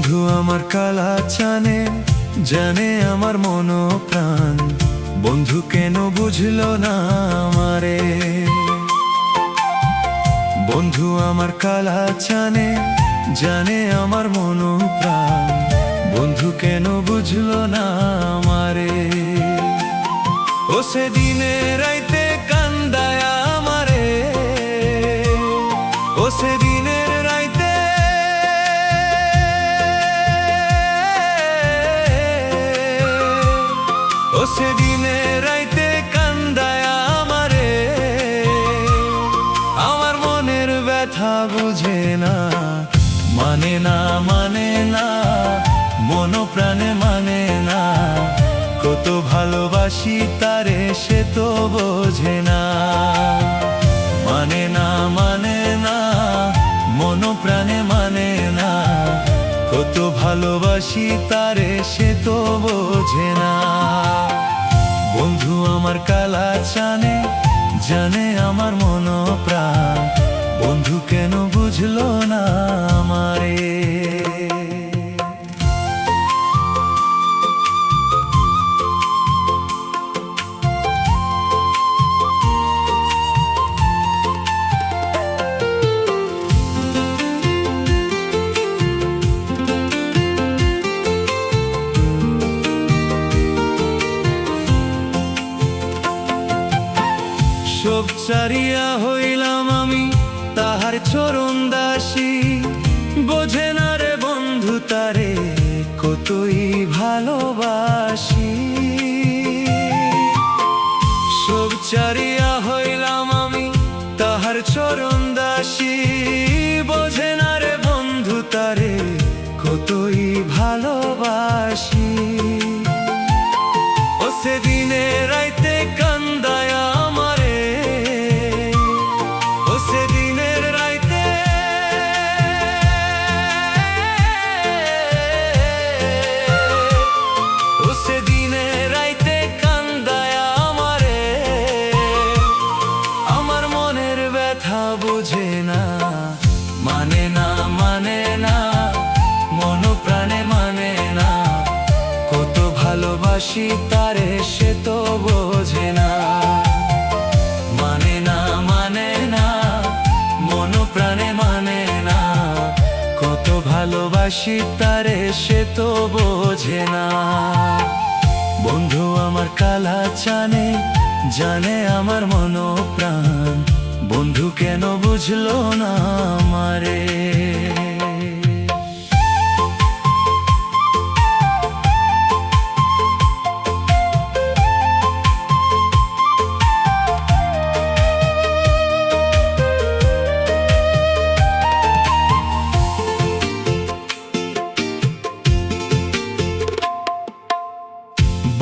বন্ধু আমার কালা চানে জানে আমার মন প্রাণ, বন্ধু কেন বুঝলো না আমারে। বন্ধু আমার কালা চানে জানে আমার মন প্রাণ, বন্ধু কেন বুঝলো না আমারে। ও সেদিনে রাইতে কান্দায় আমারে, ও সেদিনের রাইতে, ও সেদিনের রাইতে কান্দায় আমারে। আমার মনের ব্যথা বুঝে না, মানে না মানে না, মন প্রাণে মানে না। কত ভালোবাসি তারে সে তো বোঝে না, মানে না মানে না, মন প্রাণে মানে না। কত ভালোবাসি তারে সে তো বোঝে না। বন্ধু আমার কালা চানে জানে আমার মন প্রাণ, বন্ধু কেন বুঝলো না আমারে। সব চারিয়া হইলাম আমি তাহার চরণ দাসী, বোঝে না রে বন্ধু তারে কতই ভালোবাসি। সব চারিয়া হইলাম আমি তাহার চরণ দাসী, বোঝে না রে বন্ধু তারে কতই ভালোবাসি। ও সেদিনে রাইতে কান্দায় আমারে, ও সেদিনের রাইতে, ও সেদিনের রাইতে কান্দায় আমারে। আমার মনের ব্যথা বুঝে না, মানে না মানে না, মন প্রাণে মানে না। কত ভালোবাসি তারে সে তো বোঝে না, মানে না মানে না, মন প্রাণে মানে না। কত ভালোবাসি তারে সে তো বোঝে না। বন্ধু আমার কালা চানে জানে আমার মন প্রাণ, বন্ধু কেন বুঝলো না আমারে।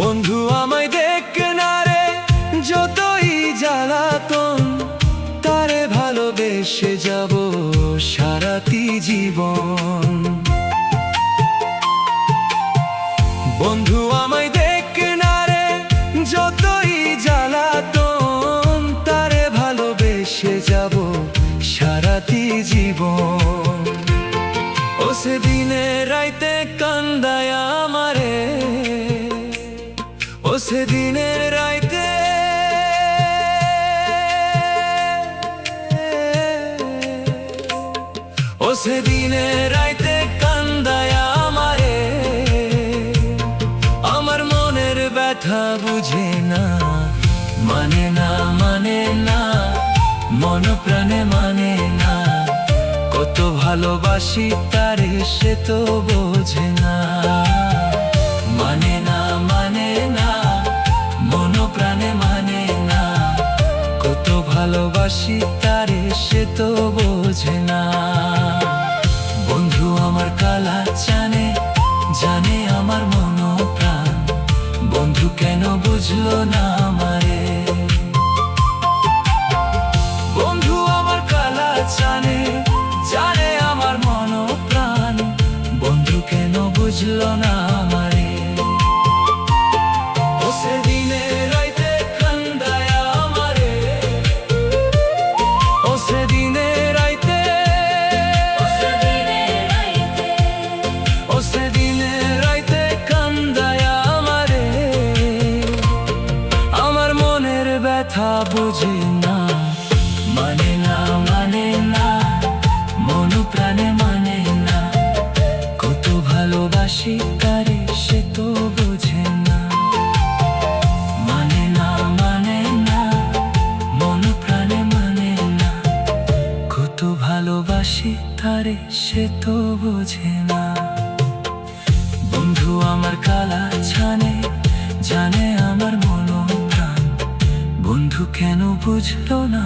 বন্ধু আমায় দেখে না রে যতই জ্বালাতন, তারে ভালোবেসে যাব সারাটি জীবন। বন্ধু আমায় দেখে না রে যতই জ্বালাতন, তারে ভালোবেসে যাব সারাটি জীবন। ও সেদিনে রাইতে কান্দায় আমারে, ও সেদিনের রাইতে, ও সেদিনের রাইতে কান্দায় আমারে। আমার মনের ব্যথা বুঝে না, মানে না মানে না, মন প্রাণে মানে না। কত ভালোবাসি তারে সে তো বোঝে না, মানে না মানে না, মন প্রাণে মানে না। কত ভালোবাসি তারে সে তো বোঝে না। বন্ধু আমার কালা চানে জানে আমার মন প্রাণ, বন্ধু কেন বুঝলো না আমারে। বন্ধু আমার কালা চানে জানে আমার মন প্রাণ, বন্ধু কেন বুঝলো না আমারে। ও সেদিনে রাইতে কান্দায় আমারে, ও সেদিনে রাইতে, ও সেদিনে রাইতে, ও ভালোবাসি তারে সে তো বোঝে না, মানে না মানে না, মন প্রাণে মানে না, কত ভালোবাসি তারে সে তো বোঝে না। বন্ধু আমার কালা জানে, জানে আমার মন প্রাণ, বন্ধু কেন বুঝলো না।